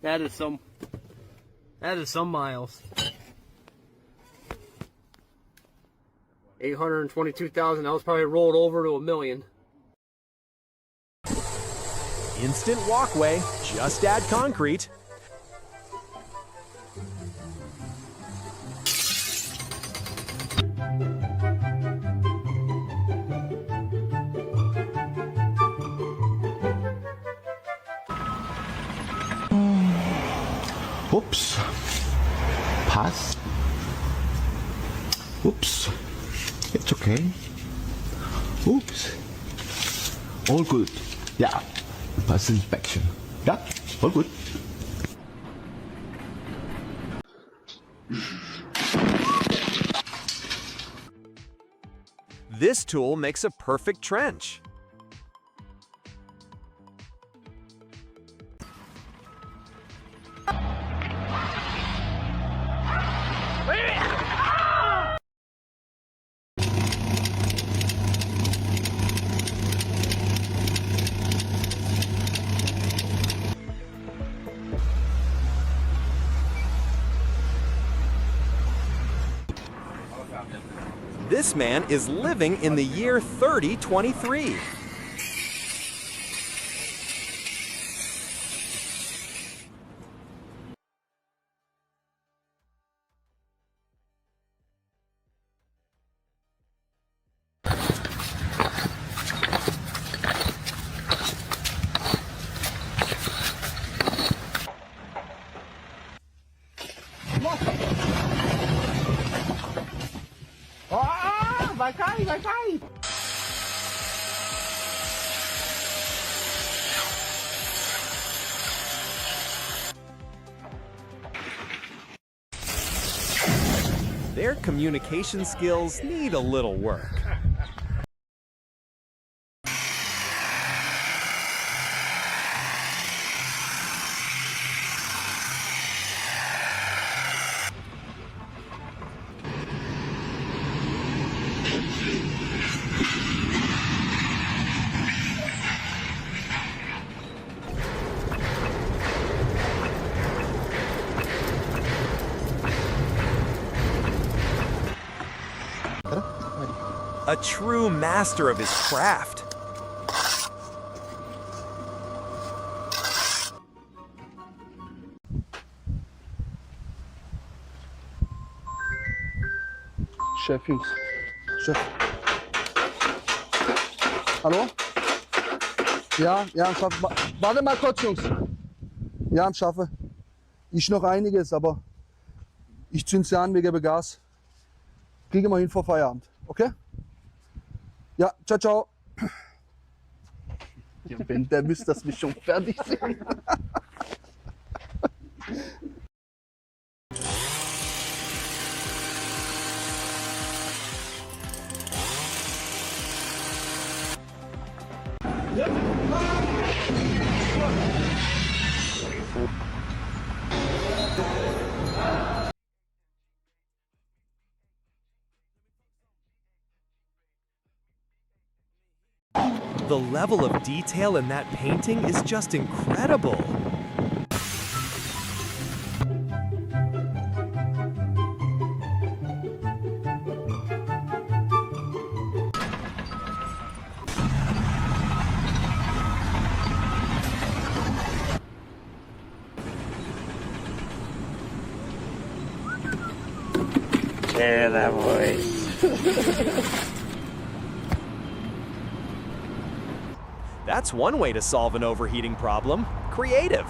That is some miles. 822,000. That was probably rolled over to 1,000,000. Instant walkway, just add concrete. Oops. Pass. Oops. It's okay. Oops. All good. Yeah. Pass inspection. Yeah. All good. This tool makes a perfect trench. This man is living in the year 3023. Vai cair, vai cair. Their communication skills need a little work. A true master of his craft. Chef, Jungs. Chef. Hallo? Ja, am Schaffe. Warte mal kurz, Jungs. Ja, am Schaffe. Ich noch einiges, aber ich zünd's ja an, wir geben Gas. Kriegen wir hin vor Feierabend, okay? Ja, ciao, ciao. Ja, wenn, der müsste das mich schon fertig sehen. The level of detail in that painting is just incredible. Yeah, that boy. That's one way to solve an overheating problem. Creative.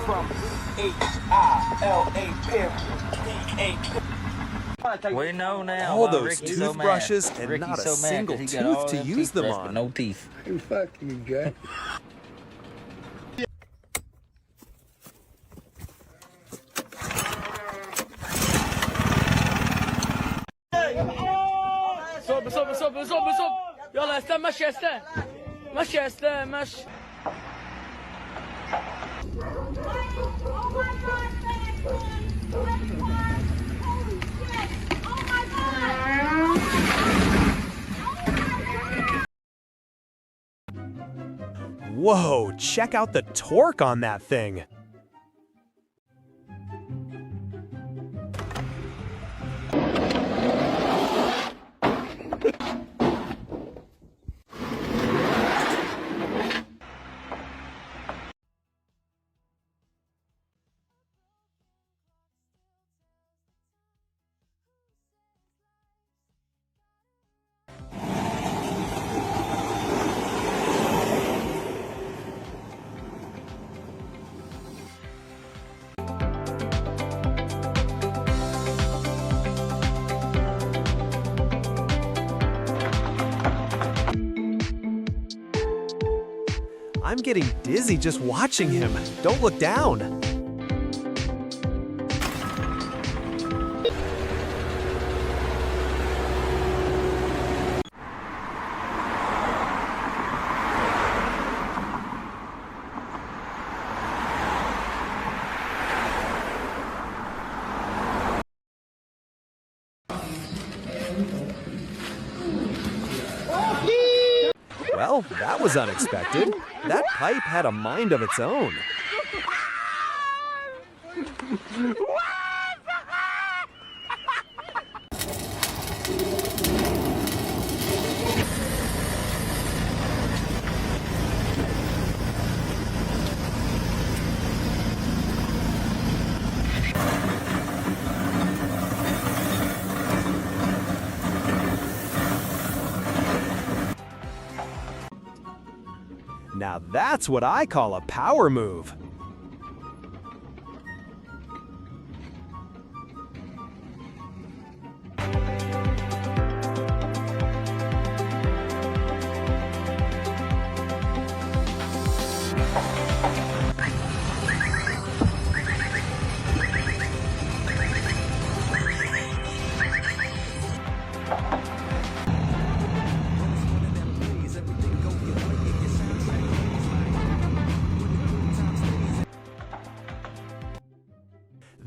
From H-I-L-A-P-P-A. We know now. All those Ricky's so toothbrushes mad. and Ricky's not a so mad single 'cause he got all tooth to them use them toothbrushes on. but no teeth. Fuck you, guy. Sobe. Yalla, استنى مشي استنى. ماشي يا اسلام ماشي. Whoa, check out the torque on that thing. I'm getting dizzy just watching him. Don't look down. Well, that was unexpected. That pipe had a mind of its own. Now that's what I call a power move.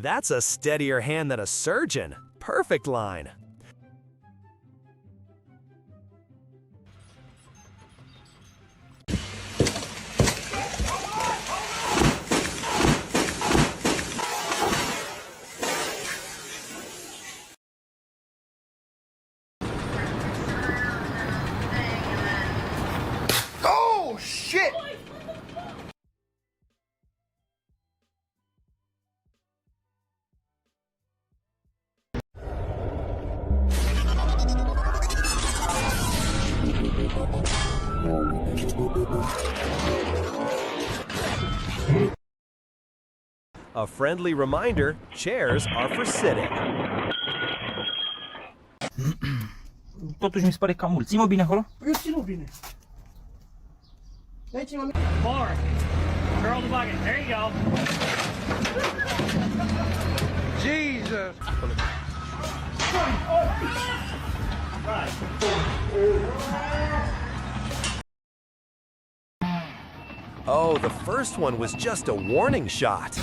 That's a steadier hand than a surgeon. Perfect line. Oh, shit! A friendly reminder, chairs are for sitting. Totuși mi se pare cam mult. Ți-mă bine acolo? Eu țin-o bine. Dați-mă Mark, curl the bucket. There you go. Jesus. Oh, the first one was just a warning shot.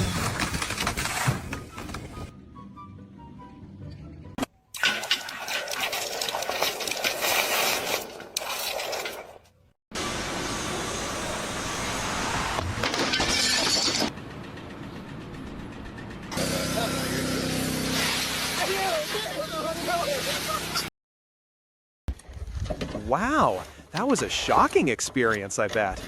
Wow, that was a shocking experience, I bet.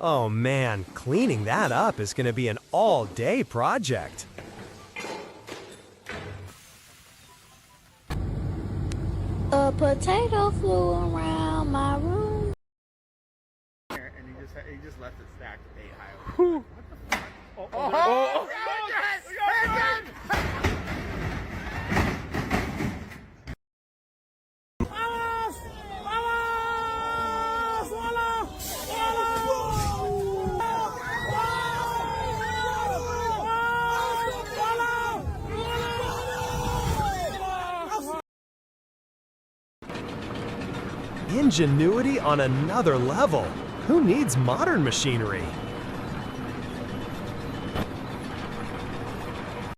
Oh man, cleaning that up is going to be an all-day project. The potato flew around my room. And he just left it stacked with 8 high. What the fuck? Ingenuity on another level. Who needs modern machinery?